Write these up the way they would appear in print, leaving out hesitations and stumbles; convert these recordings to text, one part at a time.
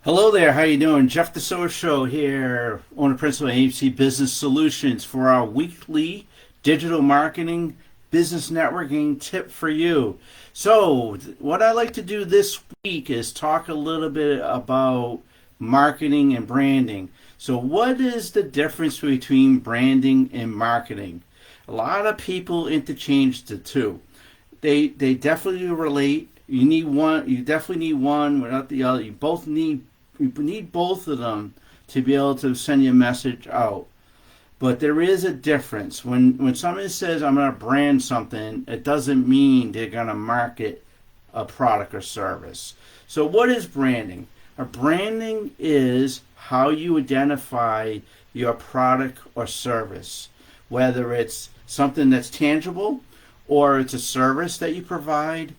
Hello there, how you doing? Jeff the Show here, owner principal of AIMC Business Solutions for our weekly digital marketing business networking tip for you. So, what I like to do this week is talk a little bit about marketing and branding. So, what is the difference between branding and marketing? A lot of people interchange the two. They definitely relate. You need one. You definitely need one without the other. You need both of them to be able to send your message out. But there is a difference. When somebody says I'm going to brand something, it doesn't mean they're going to market a product or service. So what is branding? A branding is how you identify your product or service, whether it's something that's tangible or it's a service that you provide.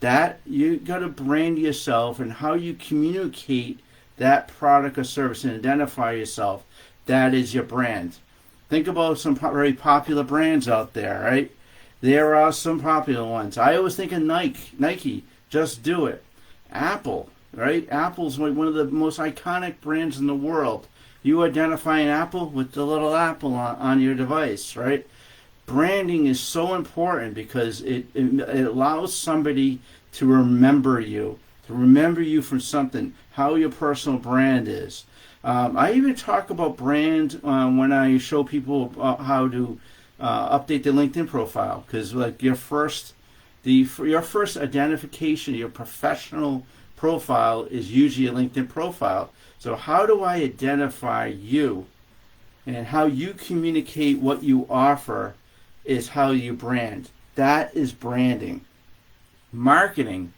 That you got to brand yourself and how you communicate that product or service and identify yourself. That is your brand. Think about some very popular brands out there, right? There are some popular ones. I always think of Nike, just do it. Apple, right? Apple's like one of the most iconic brands in the world. You identify an apple with the little apple on your device, right? Branding is so important because it allows somebody to remember you from something, how your personal brand is. I even talk about brand when I show people how to update their LinkedIn profile, because like your first identification, your professional profile is usually a LinkedIn profile. So how do I identify you, and how you communicate what you offer is how you brand. That is branding. Marketing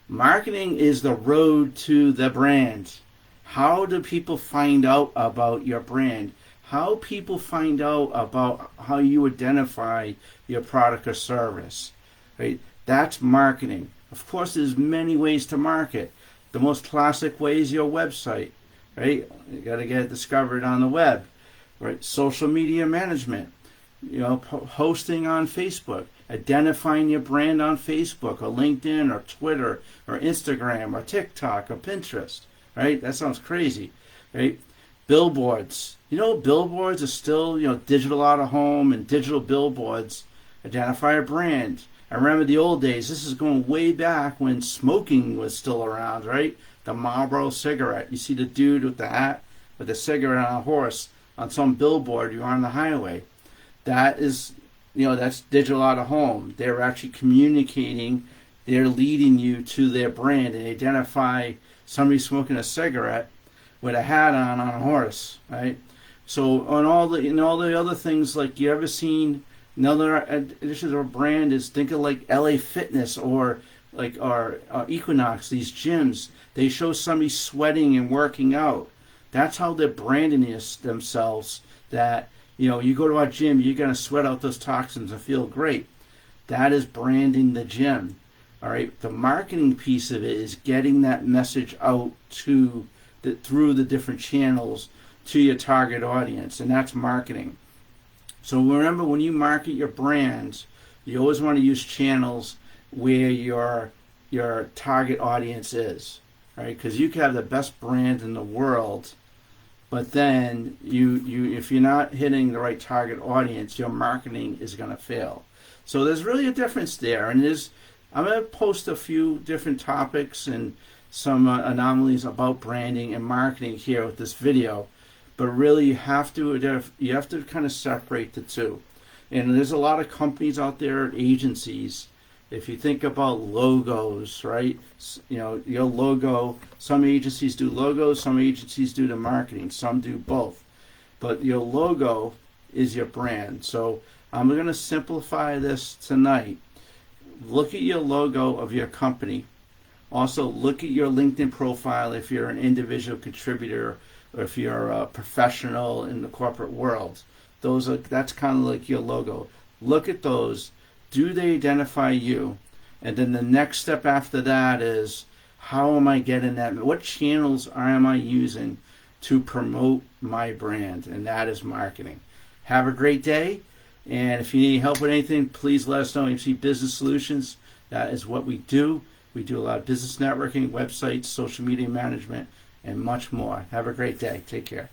is the road to the brand. How do people find out about your brand? How people find out about how you identify your product or service, right? That's marketing. Of course, there's many ways to market. The most classic way is your website, right? You got to get it discovered on the web, right? Social media management, hosting on Facebook, identifying your brand on Facebook or LinkedIn or Twitter or Instagram or TikTok or Pinterest, right? That sounds crazy, right? Billboards. Billboards are still, digital out of home and digital billboards identify a brand. I remember the old days. This is going way back when smoking was still around, right? The Marlboro cigarette. You see the dude with the hat with the cigarette on a horse on some billboard. You're on the highway. That is, that's digital out of home. They're actually communicating. They're leading you to their brand and identify somebody smoking a cigarette with a hat on a horse, right? So on all the other things, like you ever seen another addition of a brand is, think of like LA Fitness or like our Equinox, these gyms. They show somebody sweating and working out. That's how they're branding themselves. That you go to our gym, you're going to sweat out those toxins and feel great. That is branding the gym. All right. The marketing piece of it is getting that message out through the different channels to your target audience, and that's marketing. So remember, when you market your brands, you always want to use channels where your target audience is, right? Because you can have the best brand in the world, but then if you're not hitting the right target audience, your marketing is going to fail. So there's really a difference there, and I'm going to post a few different topics and some anomalies about branding and marketing here with this video. But really, you have to kind of separate the two. And there's a lot of companies out there, agencies. If you think about logos, right? Your logo. Some agencies do logos. Some agencies do the marketing. Some do both. But your logo is your brand. So I'm going to simplify this tonight. Look at your logo of your company. Also, look at your LinkedIn profile if you're an individual contributor or if you're a professional in the corporate world. That's kind of like your logo. Look at those. Do they identify you? And then the next step after that is, how am I getting that? What channels am I using to promote my brand? And that is marketing. Have a great day. And if you need help with anything, please let us know. AIMC Business Solutions, that is what we do. We do a lot of business networking, websites, social media management, and much more. Have a great day. Take care.